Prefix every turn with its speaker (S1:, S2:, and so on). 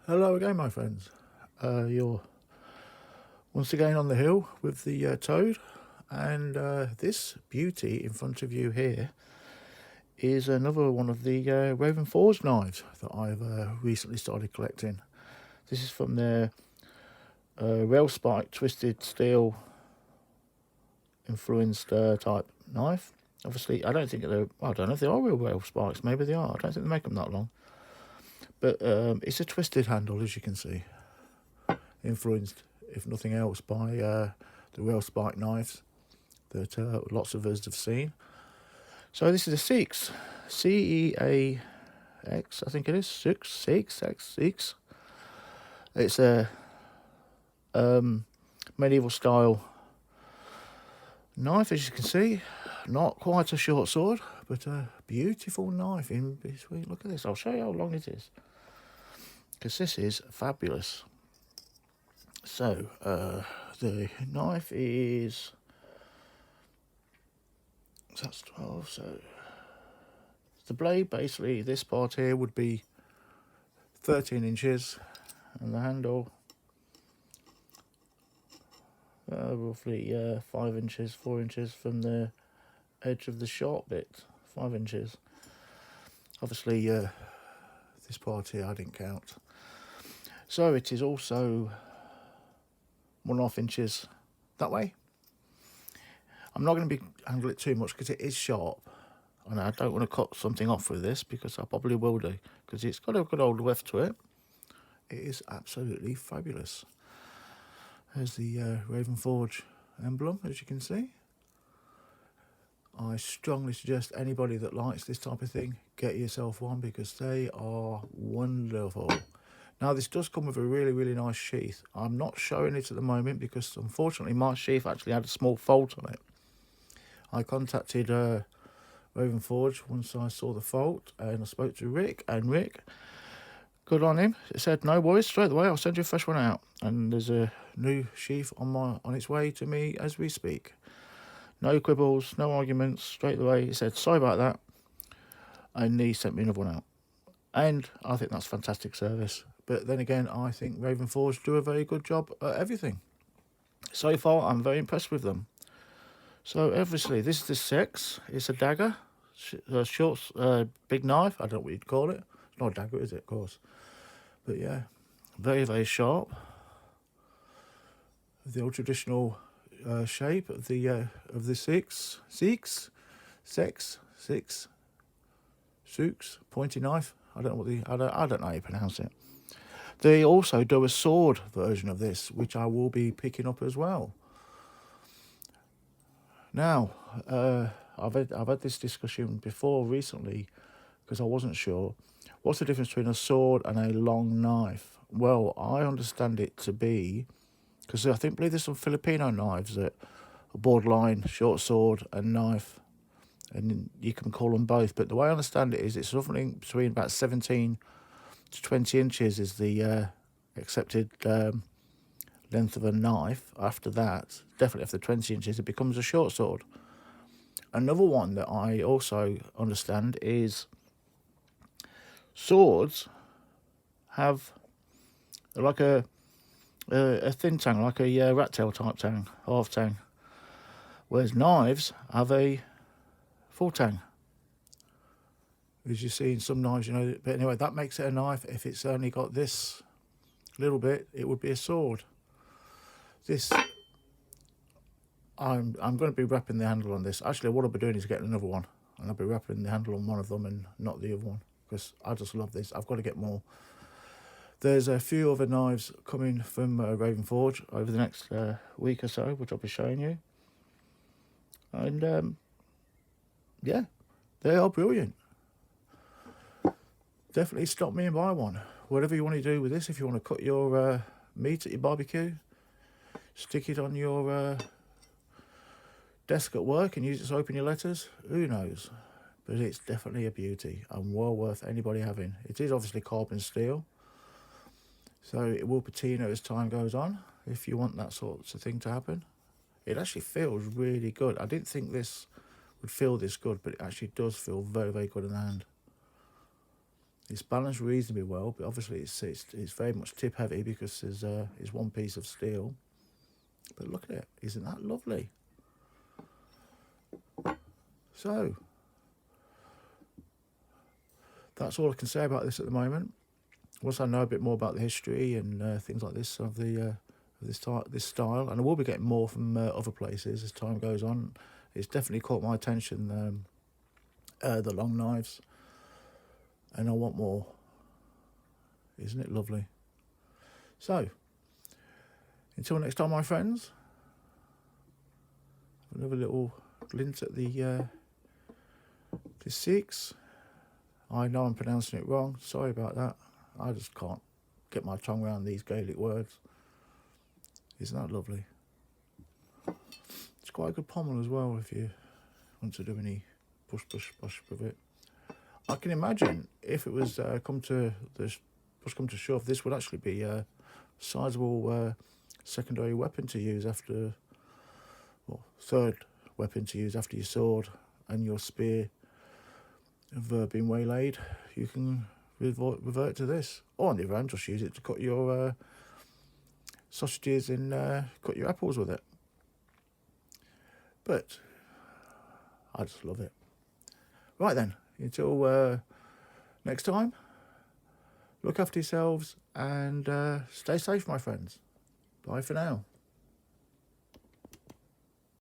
S1: Hello again, my friends. You're once again on the hill with the toad, and this beauty in front of you here is another one of the Raven Forge knives that I've recently started collecting. This is from their rail spike twisted steel influenced type knife. Obviously, I don't think they're. I don't know if they are real rail spikes. Maybe they are. I don't think they make them that long. But it's a twisted handle, as you can see, influenced, if nothing else, by the rail spike knives that lots of us have seen. So this is a Seax, Seax, I think it is, Seax. It's a medieval style knife, as you can see. Not quite a short sword, but a beautiful knife in between. Look at this, I'll show you how long it is, because this is fabulous. So the knife is, that's 12, so the blade, basically this part here would be 13 inches, and the handle roughly 5 inches, 4 inches from the edge of the sharp bit, 5 inches. Obviously this part here I didn't count. So it is also 1.5 inches that way. I'm not going to be handling it too much because it is sharp, and I don't want to cut something off with this, because I probably will do, because it's got a good old width to it. It is absolutely fabulous. There's the Raven Forge emblem, as you can see. I strongly suggest anybody that likes this type of thing, get yourself one, because they are wonderful. Now this does come with a really nice sheath. I'm not showing it at the moment because unfortunately my sheath actually had a small fault on it. I contacted Raven Forge once I saw the fault, and I spoke to Rick, and Rick, good on him, he said no worries, straight away I'll send you a fresh one out, and there's a new sheath on its way to me as we speak. No quibbles, no arguments, straight away he said sorry about that, and he sent me another one out, and I think that's fantastic service. But then again, I think Raven Forge do a very good job at everything. So far I'm very impressed with them. So obviously this is the Seax. It's a dagger, short, big knife. I don't know what you'd call it. It's not a dagger, is it? Of course. But yeah, very sharp. The old traditional shape of the Seax, pointy knife. I don't know how you pronounce it. They also do a sword version of this, which I will be picking up as well. Now, I've had this discussion before recently, because I wasn't sure. What's the difference between a sword and a long knife? Well, I understand it to be, because believe there's some Filipino knives that are borderline short sword and knife, and you can call them both. But the way I understand it is it's something between about 17 to 20 inches is the accepted length of a knife. After that, definitely after 20 inches, it becomes a short sword. Another one that I also understand is swords have like a thin tang, like a rat tail type tang, half tang, whereas knives have a full tang, as you see in some knives, you know. But anyway, that makes it a knife. If it's only got this little bit, it would be a sword. This, I'm going to be wrapping the handle on this. Actually, what I'll be doing is getting another one, and I'll be wrapping the handle on one of them and not the other one, because I just love this. I've got to get more. There's a few other knives coming from Raven Forge over the next week or so, which I'll be showing you. And yeah, they are brilliant. Definitely stop me and buy one. Whatever you want to do with this, if you want to cut your meat at your barbecue, stick it on your desk at work and use it to open your letters, who knows. But it's definitely a beauty and well worth anybody having. It is obviously carbon steel, so it will patina as time goes on if you want that sort of thing to happen. It actually feels really good. I didn't think this would feel this good, but it actually does feel very good in the hand. It's balanced reasonably well, but obviously it's very much tip heavy because there's one piece of steel. But look at it, isn't that lovely? So that's all I can say about this at the moment. Once I know a bit more about the history and things like this of this style, and I will be getting more from other places as time goes on. It's definitely caught my attention, the long knives, and I want more. Isn't it lovely? So, until next time, my friends, another little glint at the Seax. I know I'm pronouncing it wrong. Sorry about that. I just can't get my tongue around these Gaelic words. Isn't that lovely? It's quite a good pommel as well if you want to do any push with it. I can imagine if it was come to shove, this would actually be a sizable secondary weapon to use after, well, third weapon to use after your sword and your spear have been waylaid. You can revert to this, or on the other hand, just use it to cut your sausages and cut your apples with it. But I just love it. Right then, until next time, look after yourselves and stay safe, my friends. Bye for now.